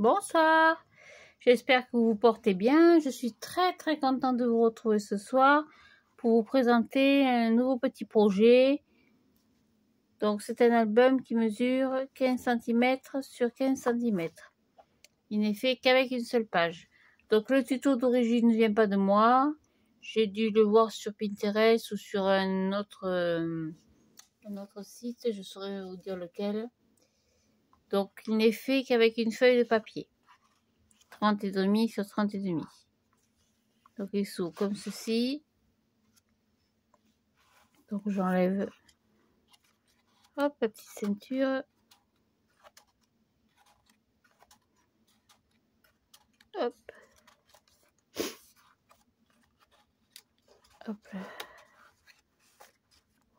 Bonsoir, j'espère que vous vous portez bien. Je suis très contente de vous retrouver ce soir pour vous présenter un nouveau petit projet. Donc c'est un album qui mesure 15 cm sur 15 cm. Il n'est fait qu'avec une seule page. Donc le tuto d'origine ne vient pas de moi. J'ai dû le voir sur Pinterest ou sur un autre site, je saurais vous dire lequel. Donc il n'est fait qu'avec une feuille de papier. 30,5 sur 30,5. Donc il s'ouvre comme ceci. Donc j'enlève, hop, la petite ceinture. Hop. Hop là.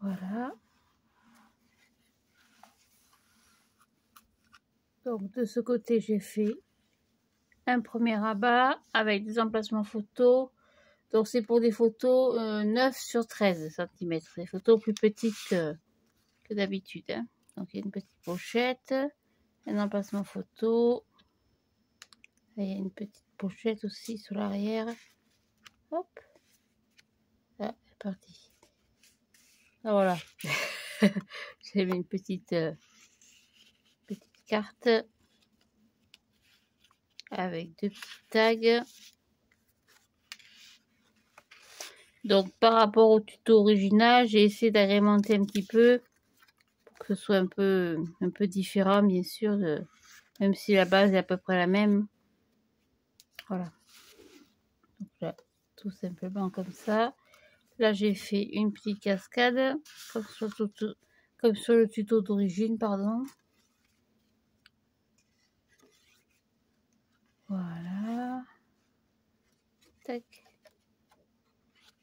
Voilà. Donc de ce côté j'ai fait un premier rabat avec des emplacements photos. Donc c'est pour des photos 9 sur 13 cm. Des photos plus petites que d'habitude. Hein. Donc il y a une petite pochette, un emplacement photo. Et il y a une petite pochette aussi sur l'arrière. Hop. Là, c'est parti. Ah, voilà. J'ai mis une petite carte avec deux petits tags. Donc par rapport au tuto original, j'ai essayé d'agrémenter un petit peu pour que ce soit un peu différent, bien sûr, même si la base est à peu près la même. Voilà. Donc là, tout simplement comme ça. Là, j'ai fait une petite cascade, comme sur le tuto d'origine, pardon. Voilà. Tac.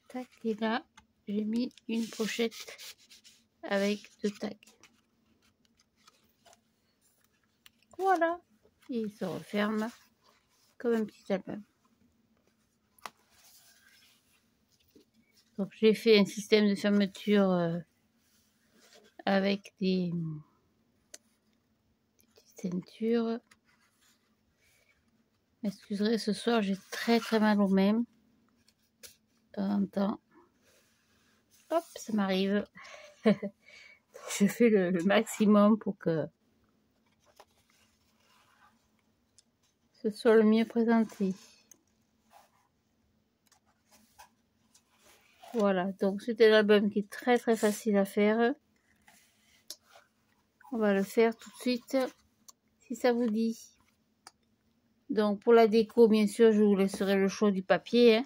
Tac. Et là, j'ai mis une pochette avec deux tags. Voilà. Et il se referme comme un petit album. Donc j'ai fait un système de fermeture avec des petites ceintures. M'excuserez, ce soir j'ai très mal aux mains. De temps en temps. Hop, ça m'arrive. Je fais le maximum pour que ce soit le mieux présenté. Voilà, donc c'était l'album qui est très facile à faire. On va le faire tout de suite, si ça vous dit. Donc pour la déco, bien sûr, je vous laisserai le choix du papier. Hein.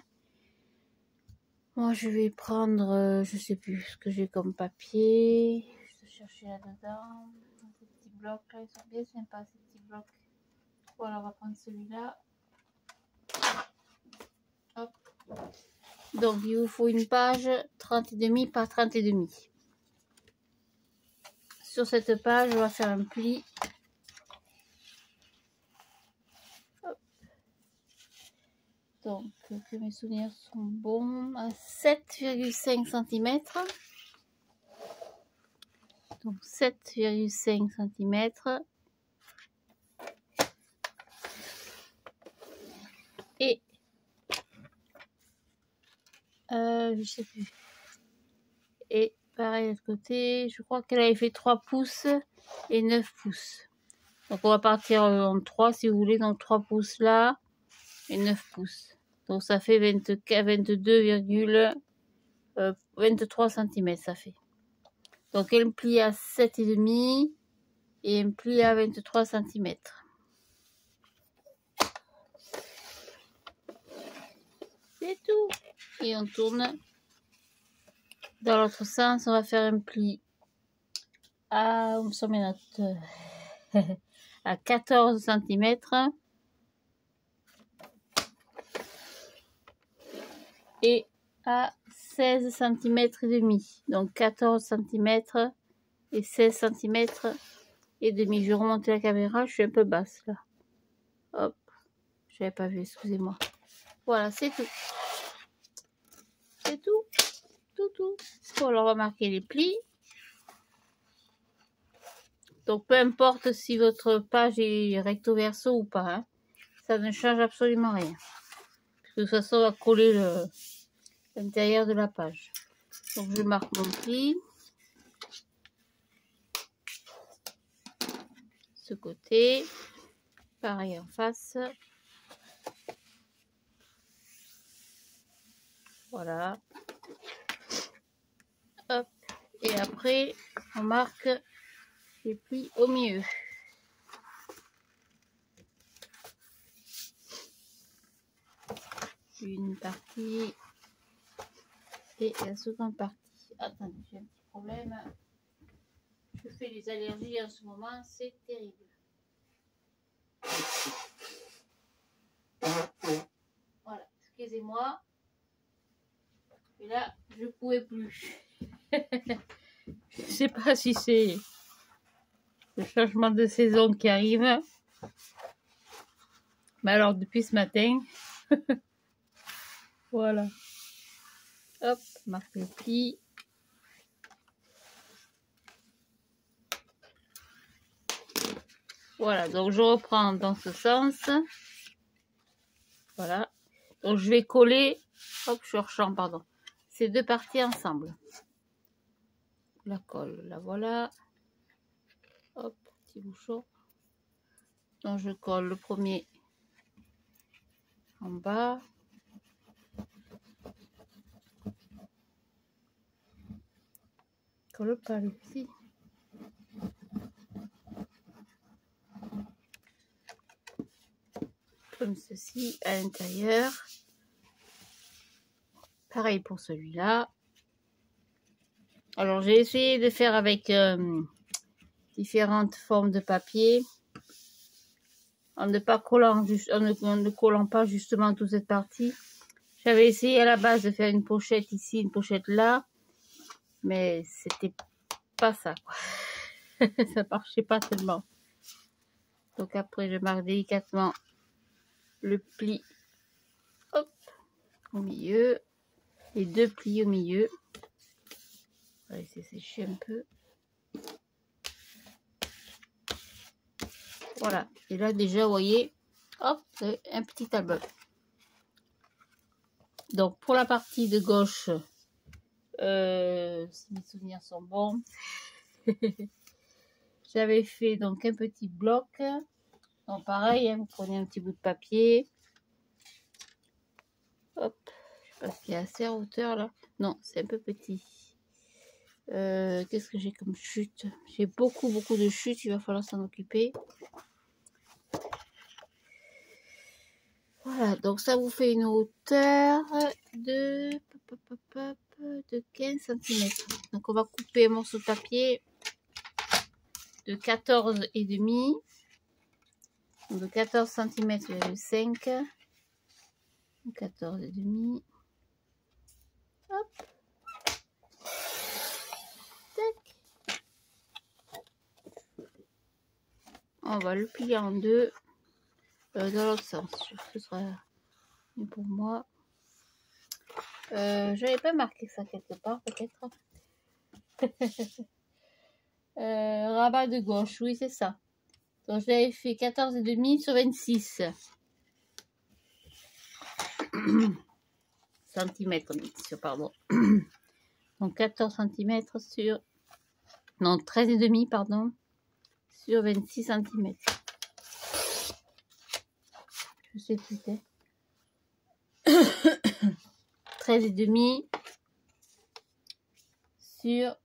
Moi, je vais prendre, je sais plus ce que j'ai comme papier. Je vais chercher là-dedans. Ces petits blocs là, ils sont bien sympas, ces petits blocs. Voilà, on va prendre celui-là. Hop. Donc, il vous faut une page 30,5 par 30,5. Sur cette page, on va faire un pli. Hop. Donc, que mes souvenirs sont bons, à 7,5 cm. Donc, 7,5 cm. Et je sais plus. Et pareil de l'autre côté, je crois qu'elle avait fait 3 pouces et 9 pouces. Donc on va partir en 3 si vous voulez, donc 3 pouces là et 9 pouces. Donc ça fait 22,23 cm ça fait. Donc elle plie à 7,5 et elle plie à 23 cm. C'est tout. Et on tourne dans l'autre sens, on va faire un pli à, on s'en met notre à 14 cm et à 16 cm et demi. Donc 14 cm et 16 cm et demi. Je vais remonter la caméra, je suis un peu basse là. Hop, j'avais pas vu, excusez-moi. Voilà, c'est tout. C'est tout. Tout. Bon, alors on va marquer les plis. Donc, peu importe si votre page est recto verso ou pas, hein, ça ne change absolument rien. De toute façon, on va coller l'intérieur de la page. Donc, je marque mon pli. Ce côté. Pareil en face. Voilà. Hop. Et après, on marque les plis au milieu. Une partie et la seconde partie. Attendez, j'ai un petit problème. Je fais des allergies en ce moment, c'est terrible. Voilà, excusez-moi. Et là, je ne pouvais plus. Je ne sais pas si c'est le changement de saison qui arrive. Mais alors, depuis ce matin, voilà. Hop, marque le pli. Voilà, donc je reprends dans ce sens. Voilà. Donc je vais coller, hop, je rechange, pardon, ces deux parties ensemble. La colle, la voilà. Hop, petit bouchon. Donc je colle le premier en bas. Colle pas le petit. Comme ceci à l'intérieur. Pareil pour celui-là. Alors j'ai essayé de faire avec différentes formes de papier en ne pas collant, en ne collant pas justement toute cette partie. J'avais essayé à la base de faire une pochette ici, une pochette là, mais c'était pas ça, quoi. Ça marchait pas tellement. Donc après je marque délicatement le pli, hop, au milieu, les deux plis au milieu. On va laisser sécher un peu. Voilà, et là déjà vous voyez, hop, un petit album. Donc pour la partie de gauche, si mes souvenirs sont bons, j'avais fait donc un petit bloc. Donc pareil, hein, vous prenez un petit bout de papier. Hop, je sais pas s'il y a assez en hauteur là. Non, c'est un peu petit. Qu'est-ce que j'ai comme chute? J'ai beaucoup de chutes, il va falloir s'en occuper. Voilà, donc ça vous fait une hauteur de 15 cm. Donc on va couper un morceau de papier de 14,5. De 14 cm,5. 14,5. Hop. Tac. On va le plier en deux. Dans l'autre sens. Ce sera mieux pour moi. J'avais pas marqué ça quelque part, peut-être. Rabat de gauche, oui, c'est ça. Donc j'avais fait 14,5 sur 26 centimètres, pardon. Donc 14 cm sur, non, 13,5 pardon, sur 26 cm. Je sais plus, 13,5 sur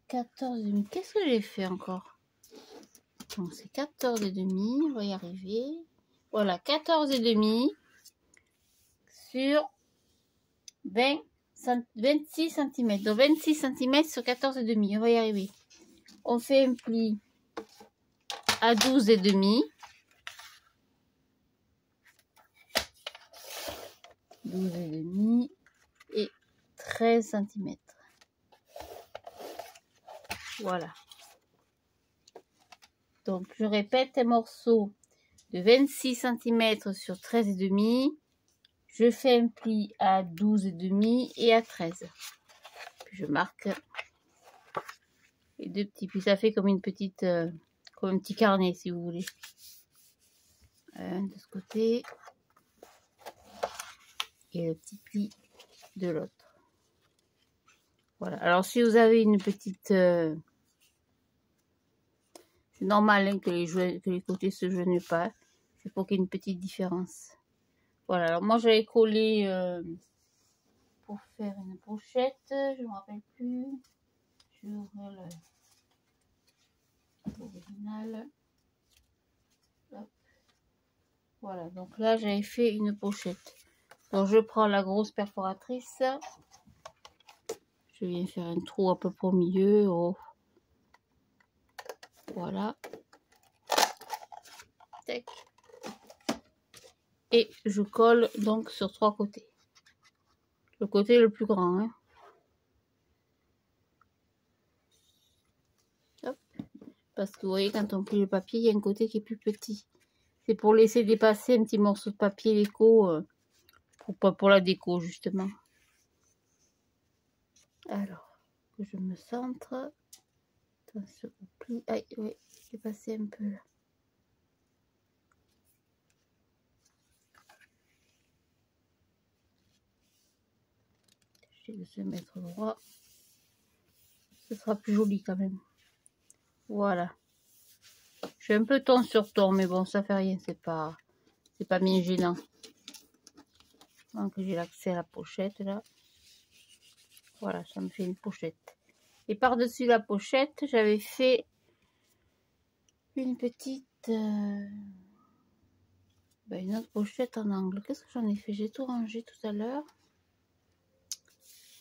14,5. Qu'est-ce que j'ai fait encore? Donc c'est 14,5, on va y arriver. Voilà, 14,5 sur 26 cm. Donc 26 cm sur 14,5, on va y arriver. On fait un pli à 12,5. 12,5 et 13 cm. Voilà. Donc je répète, un morceau de 26 cm sur 13,5. Je fais un pli à 12,5 et à 13. Puis je marque et 2 petits. Puis ça fait comme une petite, comme un petit carnet si vous voulez. Un de ce côté et le petit pli de l'autre. Voilà. Alors si vous avez une petite, c'est normal hein, que les côtés se joignent pas. C'est pour qu'il y ait une petite différence. Voilà. Alors moi j'avais collé pour faire une pochette. Je me rappelle plus. Je vais ouvrir l'original. Voilà. Donc là j'avais fait une pochette. Donc je prends la grosse perforatrice. Je viens faire un trou à peu près au milieu. Oh. Voilà. Tac. Et je colle donc sur 3 côtés. Le côté le plus grand. Hein. Hop. Parce que vous voyez, quand on plie le papier, il y a un côté qui est plus petit. C'est pour laisser dépasser un petit morceau de papier déco. Pour la déco, justement. Alors, que je me centre. Attention au pli. Aïe, oui, j'ai passé un peu là. Je vais se mettre droit. Ce sera plus joli quand même. Voilà. Je suis un peu ton sur ton, mais bon, ça fait rien. C'est pas bien gênant. Donc j'ai l'accès à la pochette là. Voilà, ça me fait une pochette. Et par-dessus la pochette, j'avais fait une petite... une autre pochette en angle. Qu'est-ce que j'en ai fait? J'ai tout rangé tout à l'heure.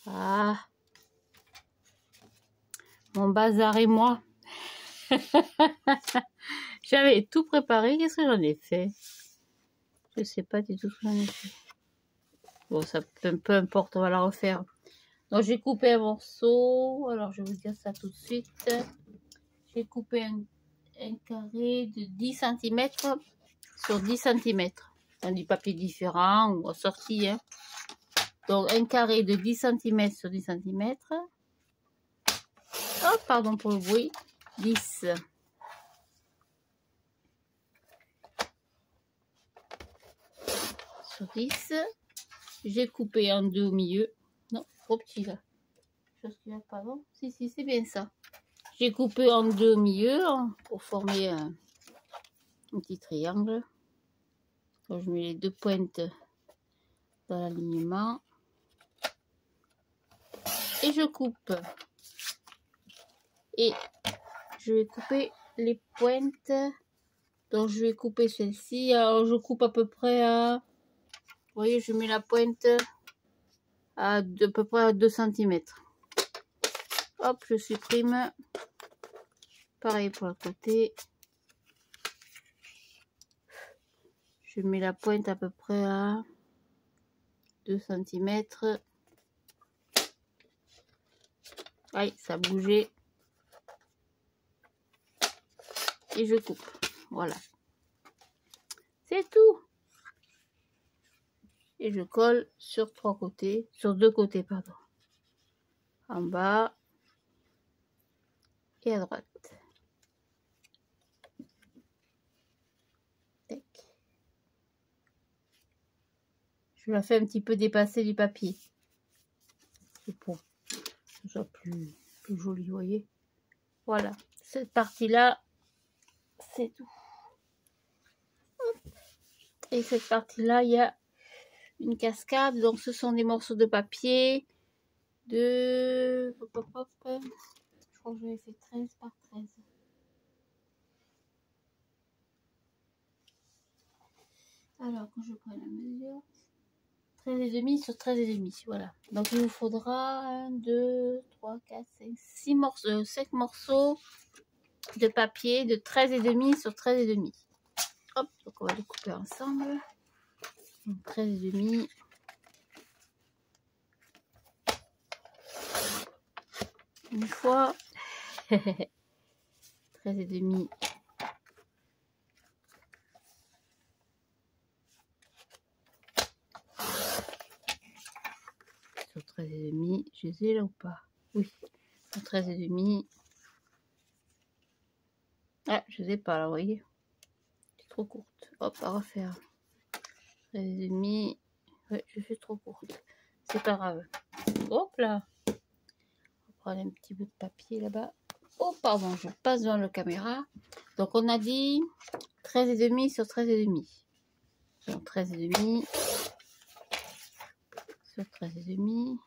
Ah, mon bazar et moi. J'avais tout préparé. Qu'est-ce que j'en ai fait? Je sais pas du tout ce que j'en ai fait. Bon, ça peu importe, on va la refaire. Donc j'ai coupé un morceau. Alors je vais vous dire ça tout de suite. J'ai coupé un carré de 10 cm sur 10 cm. Dans du papier différent ou assorti. Hein. Donc un carré de 10 cm sur 10 cm. Oh, pardon pour le bruit. 10. Sur 10. J'ai coupé en deux au milieu. Non, trop petit là. Chose qui va pas, non? Si, c'est bien ça. J'ai coupé en deux au milieu pour former un petit triangle. Donc, je mets les deux pointes dans l'alignement. Et je coupe. Et je vais couper les pointes. Donc je vais couper celle-ci. Alors je coupe à peu près à... Vous voyez, je mets la pointe à peu près à 2 cm. Hop, je supprime. Pareil pour le côté. Je mets la pointe à peu près à 2 cm. Aïe, ça a bougé. Et je coupe. Voilà. C'est tout. Et je colle sur 3 côtés. Sur 2 côtés, pardon. En bas. Et à droite. Tac. Je la fais un petit peu dépasser du papier. C'est pour que ce soit plus joli, vous voyez. Voilà. Cette partie-là, c'est tout. Et cette partie-là, il y a une cascade. Donc, ce sont des morceaux de papier de... Je crois que j'avais fait 13 par 13. Alors, quand je prends la mesure, 13,5 sur 13,5, voilà. Donc, il vous faudra 1, 2, 3, 4, 5, 6 morceaux, 5 morceaux de papier de 13,5 sur 13,5. Hop, donc on va les couper ensemble. 13,5. Une fois. 13,5. Sur 13,5. Je les ai là ou pas? Oui. Sur 13,5. Ah, je sais pas là, vous voyez. C'est trop courte. Hop, à refaire. 13,5. Ouais, je suis trop courte. C'est pas grave. Hop là. On va prendre un petit bout de papier là-bas. Oh, pardon, je passe devant la caméra. Donc, on a dit 13,5 sur 13,5. Donc, 13,5 sur 13,5.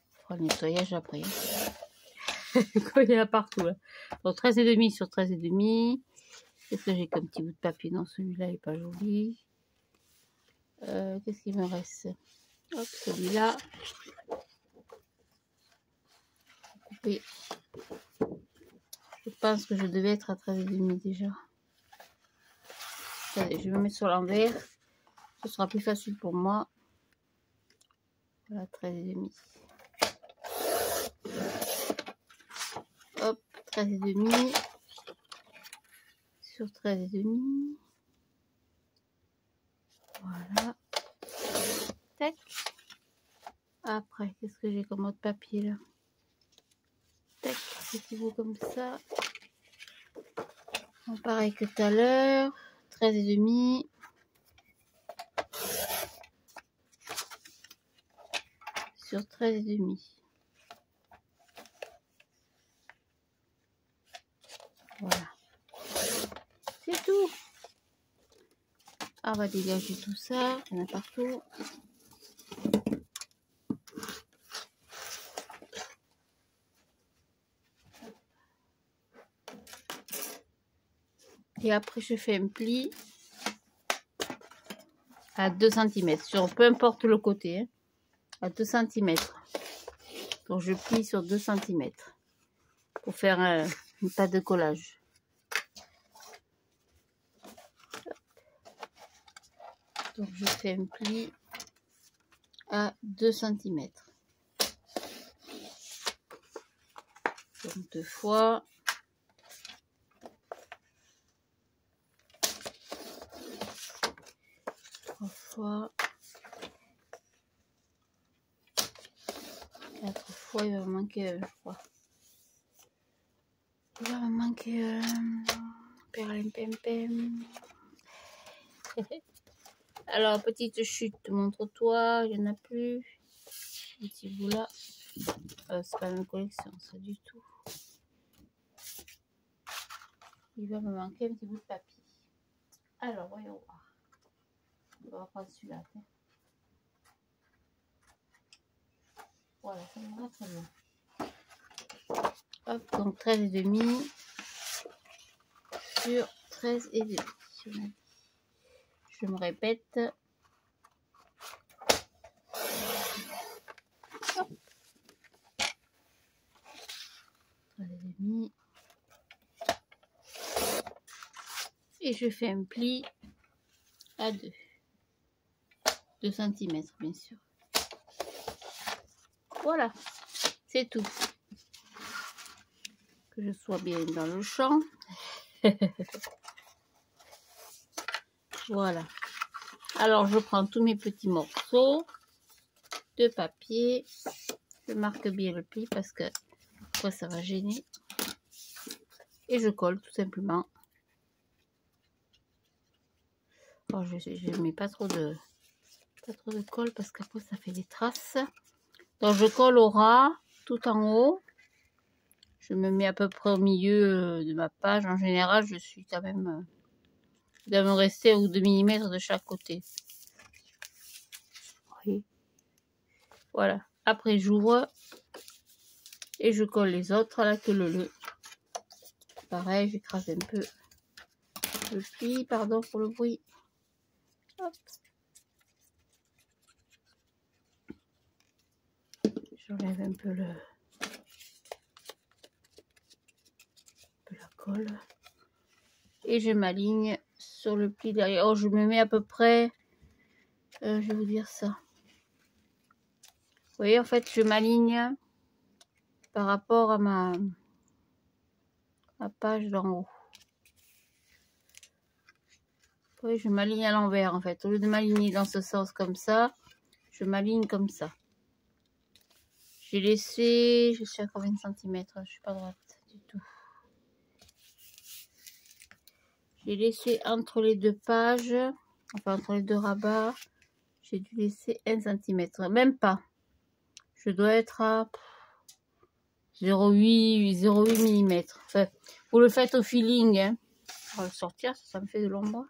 On fera le nettoyage après. Quand il y en a partout là. Donc, 13,5 sur 13,5. Qu'est-ce que j'ai comme petit bout de papier? Non, celui-là n'est pas joli. Qu'est-ce qu'il me reste? Hop, celui-là. Couper. Je pense que je devais être à 13,5 déjà. Allez, je vais me mettre sur l'envers. Ce sera plus facile pour moi. Voilà, 13,5. Hop, 13,5 sur 13,5. Voilà. Tac. Après, qu'est-ce que j'ai comme autre papier là? Tac, petit bout comme ça. Bon, pareil que tout à l'heure. 13,5. Sur 13,5. Voilà. C'est tout. Ah, on va dégager tout ça. Il y en a partout. Et après, je fais un pli à 2 cm. Sur peu importe le côté. Hein, à 2 cm. Donc, je plie sur 2 cm. Pour faire une pâte de collage. Donc, je fais un pli à 2 cm. Donc, 2 fois. 3 fois. 4 fois. Il va me manquer, je crois. Il va me manquer perlimpempem. Alors, petite chute, montre-toi, il n'y en a plus. Petit bout là. C'est pas la même collection, ça du tout. Il va me manquer un petit bout de papier. Alors, voyons voir. On va prendre celui-là. Voilà, ça me va très bien. Hop, donc 13,5 sur 13,5. Je me répète. Hop. 13,5. Et je fais un pli à 2 cm, bien sûr. Voilà, c'est tout. Que je sois bien dans le champ. Voilà. Alors, je prends tous mes petits morceaux de papier. Je marque bien le pli parce que après ça va gêner. Et je colle tout simplement. Oh, je mets pas trop de colle parce qu'après ça fait des traces. Donc je colle au ras tout en haut. Je me mets à peu près au milieu de ma page. En général, je suis quand même... il doit me rester au 2 mm de chaque côté. Oui. Voilà. Après, j'ouvre et je colle les autres à la queue leu. Pareil, j'écrase un peu le pli. Pardon pour le bruit. Hop. J'enlève un peu la colle. Et je m'aligne sur le pli derrière. Oh, je me mets à peu près... je vais vous dire ça. Vous voyez, en fait, je m'aligne par rapport à ma page d'en haut. Vous voyez, je m'aligne à l'envers, en fait. Au lieu de m'aligner dans ce sens comme ça, je m'aligne comme ça. J'ai laissé... je suis à combien de centimètres? Je suis pas droite du tout. J'ai laissé entre les deux pages, enfin entre les deux rabats, j'ai dû laisser 1 cm, même pas. Je dois être à 0,8 mm. Enfin, vous le faites au feeling, hein. On va le sortir, ça me fait de l'ombre.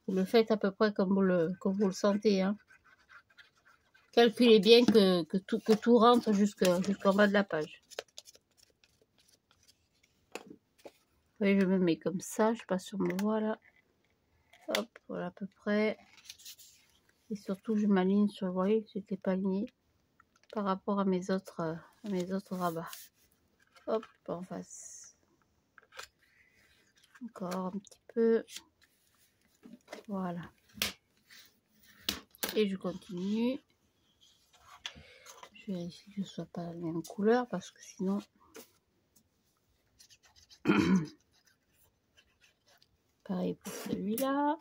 Vous le faites à peu près comme vous le sentez, hein. Calculez bien que tout rentre jusqu'en bas de la page. Vous voyez, je me mets comme ça, je passe sur mon voie là. Hop, voilà à peu près. Et surtout, je m'aligne sur, vous voyez, j'étais pas alignée par rapport à mes autres rabats. Hop, en face. Encore un petit peu. Voilà. Et je continue. Je vérifie que ce soit pas la même couleur parce que sinon... Pareil pour celui-là.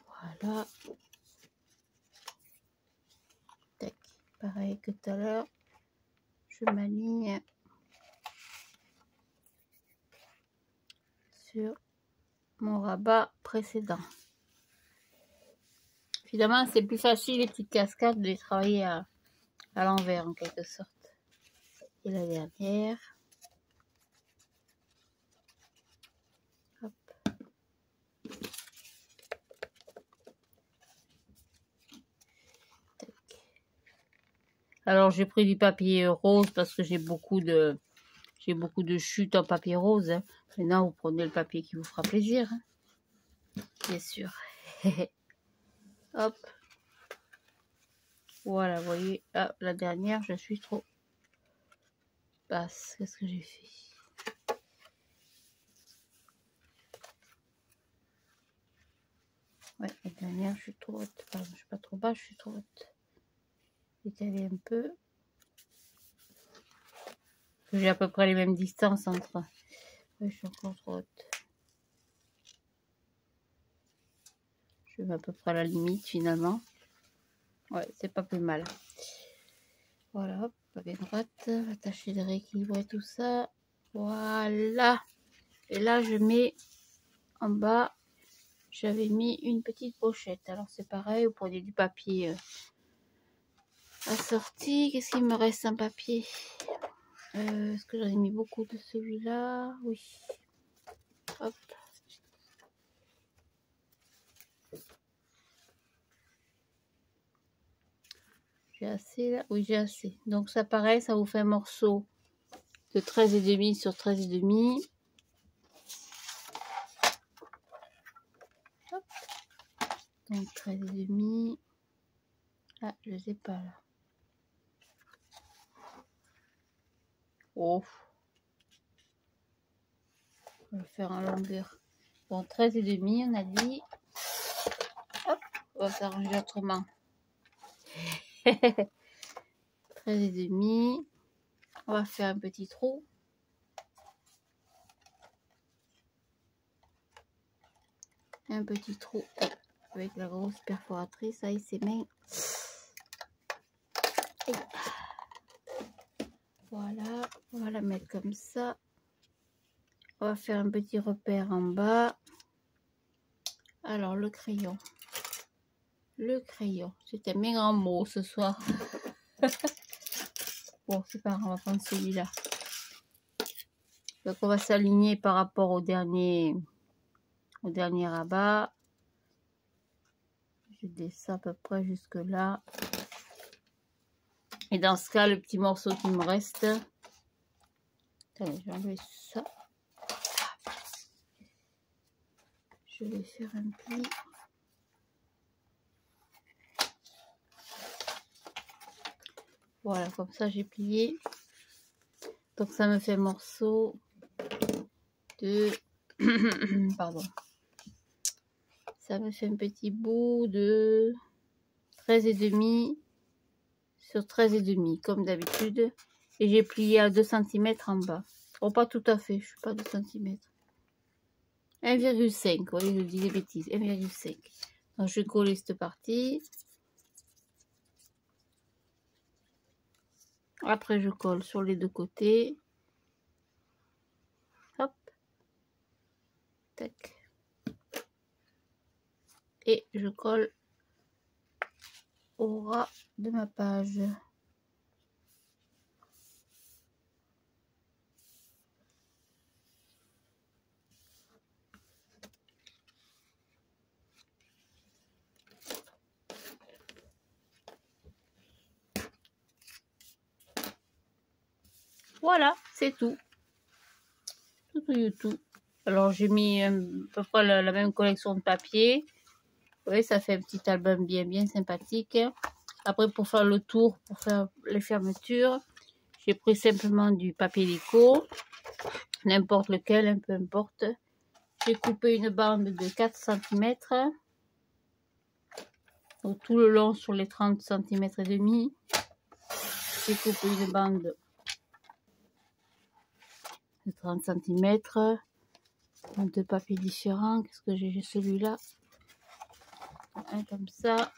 Voilà. Tac. Pareil que tout à l'heure. Je m'aligne sur mon rabat précédent. Finalement, c'est plus facile les petites cascades de les travailler à l'envers en quelque sorte. Et la dernière. Hop. Tac. Alors j'ai pris du papier rose parce que j'ai beaucoup de chutes en papier rose. Hein. Maintenant vous prenez le papier qui vous fera plaisir. Hein. Bien sûr. Hop. Voilà, vous voyez, ah, la dernière, je suis trop basse. Qu'est-ce que j'ai fait? Ouais, la dernière, je suis trop haute. Pardon, je suis pas trop basse, je suis trop haute. Étaler un peu. J'ai à peu près les mêmes distances entre... Ouais, je suis encore trop haute. Je vais à peu près à la limite, finalement. Ouais, c'est pas plus mal. Voilà, hop, pas bien droite. Tâcher de rééquilibrer tout ça. Voilà. Et là, je mets en bas, j'avais mis une petite pochette. Alors, c'est pareil, vous prenez du papier assorti. Qu'est-ce qu'il me reste en papier? Est-ce que j'en ai mis beaucoup de celui-là? Oui. Hop. J'ai assez là? Oui, j'ai assez. Donc ça pareil, ça vous fait un morceau de 13,5 sur 13,5. Hop. Donc 13,5. Ah, je sais pas là. Oh. On va le faire en longueur. Bon, 13,5, on a dit. Hop, on va s'arranger autrement. 13,5. On va faire un petit trou. Un petit trou avec la grosse perforatrice avec ses mains. Et voilà, on va la mettre comme ça. On va faire un petit repère en bas. Alors le crayon. Le crayon. C'était mes grands mots ce soir. Bon, c'est pas grave, on va prendre celui-là. Donc on va s'aligner par rapport au dernier rabat. Je descends à peu près jusque là. Et dans ce cas, le petit morceau qui me reste. Attendez, je vais enlever ça. Je vais faire un pli. Voilà, comme ça j'ai plié. Donc ça me fait un morceau de... Pardon. Ça me fait un petit bout de 13,5 sur 13,5 comme d'habitude. Et j'ai plié à 2 cm en bas. Oh, pas tout à fait, je suis pas 2 cm. 1,5, vous voyez, je dis des bêtises. 1,5. Donc je vais coller cette partie. Après, je colle sur les deux côtés. Hop. Tac. Et je colle au ras de ma page. Voilà, c'est tout. Tout. Alors j'ai mis à peu près la même collection de papier. Oui, ça fait un petit album bien sympathique. Après, pour faire le tour, pour faire les fermetures, j'ai pris simplement du papier déco, n'importe lequel, peu importe. J'ai coupé une bande de 4 cm. Donc tout le long sur les 30 cm et demi. J'ai coupé une bande de 30 cm. Deux papiers différents. Qu'est-ce que j'ai celui-là? Un comme ça.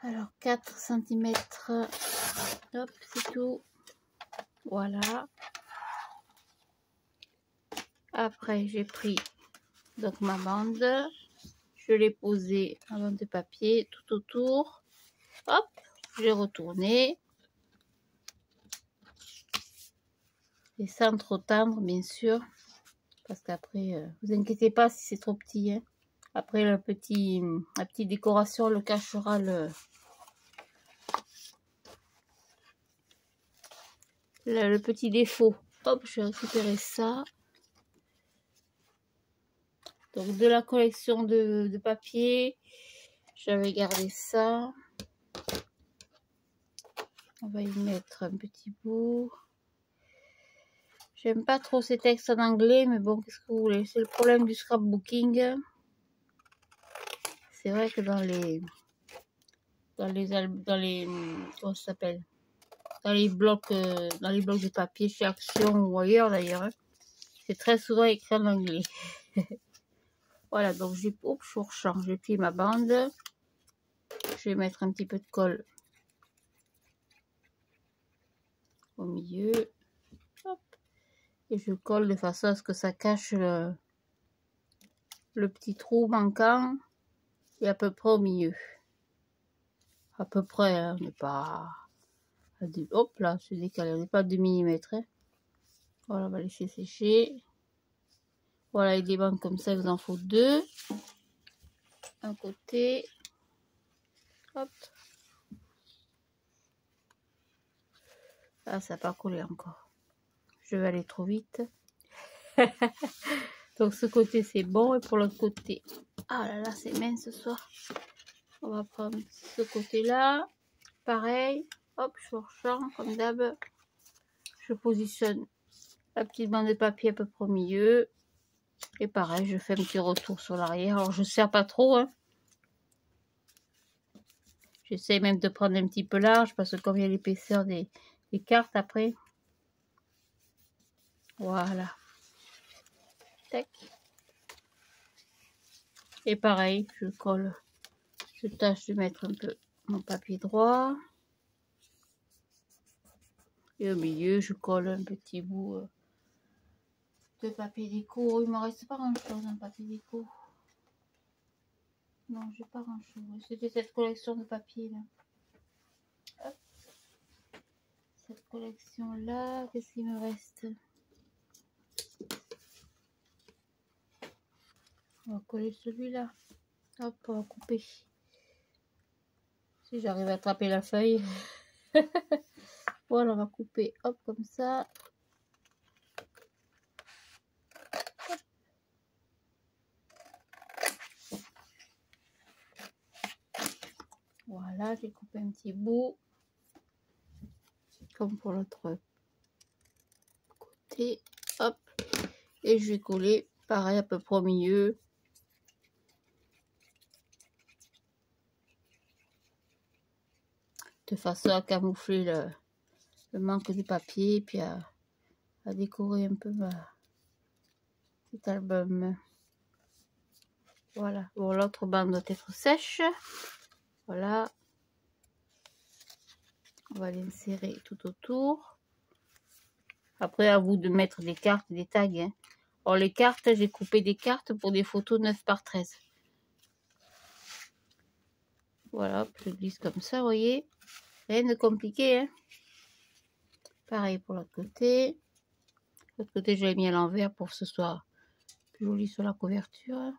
Alors 4 cm. Hop, c'est tout. Voilà. Après, j'ai pris donc ma bande. Je l'ai posée ma bande de papier tout autour. Hop, j'ai retourné. Et sans trop tendre, bien sûr. Parce qu'après, vous inquiétez pas si c'est trop petit. Hein. Après, la petite décoration le cachera le petit défaut. Hop, je vais récupérer ça. Donc, de la collection de papier, j'avais gardé ça. On va y mettre un petit bout. J'aime pas trop ces textes en anglais, mais bon, qu'est-ce que vous voulez? C'est le problème du scrapbooking. C'est vrai que dans les comment ça s'appelle? Dans les blocs de papier chez Action ou ailleurs d'ailleurs, hein, c'est très souvent écrit en anglais. Voilà, donc je rechange. J'ai pris ma bande. Je vais mettre un petit peu de colle au milieu. Hop. Et je colle de façon à ce que ça cache le petit trou manquant. Et à peu près au milieu. À peu près, hein, on n'est pas... Hop là, c'est décalé, on n'est pas à 2 mm. Hein. Voilà, on va laisser sécher. Voilà, avec des bandes comme ça, il vous en faut 2. Un côté. Hop. Ah, ça n'a pas collé encore. Je vais aller trop vite. Donc ce côté c'est bon. Et pour l'autre côté, ah là là, c'est mince ce soir. On va prendre ce côté là. Pareil. Hop, je rechange comme d'hab. Je positionne la petite bande de papier à peu près au milieu. Et pareil, je fais un petit retour sur l'arrière. Alors je ne serre pas trop. Hein. J'essaie même de prendre un petit peu large parce que comme il y a l'épaisseur des cartes après. Voilà. Tac. Et pareil, je colle. Je tâche de mettre un peu mon papier droit. Et au milieu, je colle un petit bout de papier déco. Il ne me reste pas grand chose en papier déco. Non, j'ai pas grand chose. C'était cette collection de papier là. Hop. Cette collection là, qu'est-ce qu'il me reste? On va coller celui-là. Hop, on va couper. Si j'arrive à attraper la feuille. Voilà, on va couper. Hop, comme ça. Voilà, j'ai coupé un petit bout. Comme pour l'autre côté. Hop. Et je vais coller pareil à peu près au milieu. De façon à camoufler le manque de papier. Et puis à décorer un peu ma petit album. Voilà. Bon, l'autre bande doit être sèche. Voilà. On va l'insérer tout autour. Après, à vous de mettre des cartes, des tags. Hein. Alors, les cartes, j'ai coupé des cartes pour des photos 9 par 13. Voilà, je glisse comme ça, vous voyez. Rien de compliqué. Hein. Pareil pour l'autre côté. L'autre côté, je l'ai mis à l'envers pour que ce soit plus joli sur la couverture.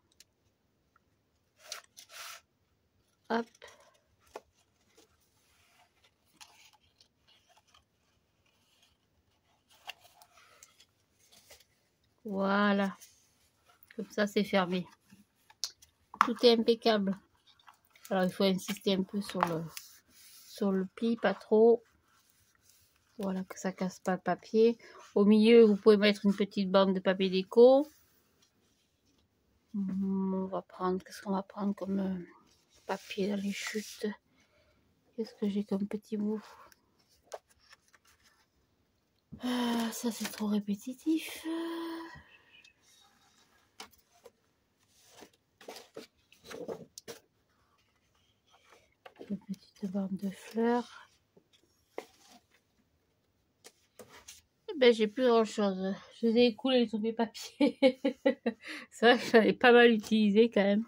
Hop. Voilà. Comme ça, c'est fermé. Tout est impeccable. Alors, il faut insister un peu sur le pli, pas trop. Voilà, que ça casse pas le papier. Au milieu, vous pouvez mettre une petite bande de papier déco. On va prendre, qu'est-ce qu'on va prendre comme papier dans les chutes? Qu'est-ce que j'ai comme petit bout? Ça, c'est trop répétitif. Une petite bande de fleurs. Ben, j'ai plus grand chose. Je les ai écoulés tous mes papiers. C'est vrai que j'en ai pas mal utilisé quand même.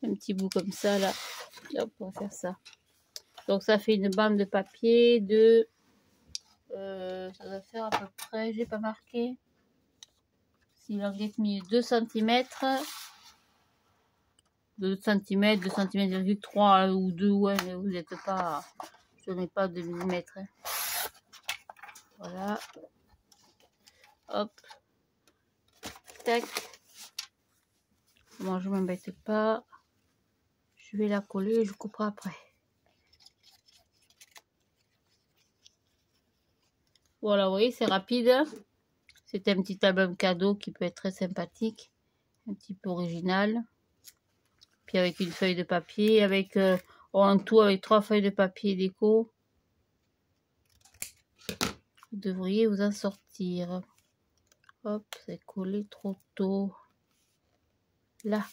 Un petit bout comme ça là. Là, on va faire ça. Donc ça fait une bande de papier de... ça doit faire à peu près, j'ai pas marqué. Si l'anguette mis 2 cm. 2 cm, 2 cm 3 ou 2, ouais, mais vous n'êtes pas... Je n'ai pas de millimètres. Hein. Voilà. Hop. Tac. Bon, je m'embête pas. Je vais la coller et je couperai après. Voilà, vous voyez, c'est rapide. C'est un petit album cadeau qui peut être très sympathique. Un petit peu original. Puis avec une feuille de papier, avec en tout avec 3 feuilles de papier déco. Vous devriez vous en sortir. Hop, c'est collé trop tôt. Là.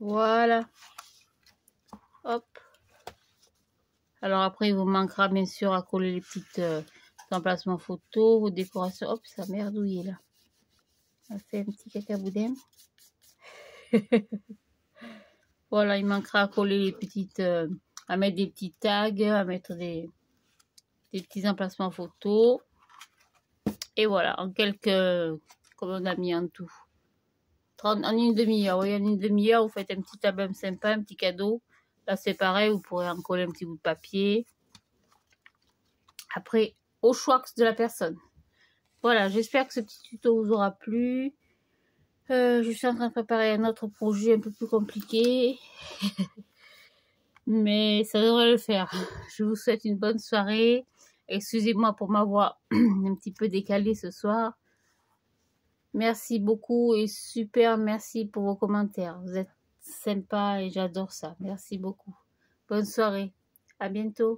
Voilà. Hop. Alors après, il vous manquera bien sûr à coller les petites emplacements photos, vos décorations. Hop, ça a merdouillé là. On a fait un petit cacaboudin. Voilà, il manquera à coller les petites... à mettre des petits tags, à mettre des petits emplacements photos. Et voilà, en quelques... Comme on a mis en tout. En une demi-heure. Oui, en une demi-heure, vous faites un petit album sympa, un petit cadeau. Là, c'est pareil, vous pourrez en coller un petit bout de papier. Après, au choix de la personne. Voilà, j'espère que ce petit tuto vous aura plu. Je suis en train de préparer un autre projet un peu plus compliqué. Mais ça devrait le faire. Je vous souhaite une bonne soirée. Excusez-moi pour ma voix un petit peu décalée ce soir. Merci beaucoup et super merci pour vos commentaires. Vous êtes sympa et j'adore ça. Merci beaucoup. Bonne soirée. À bientôt.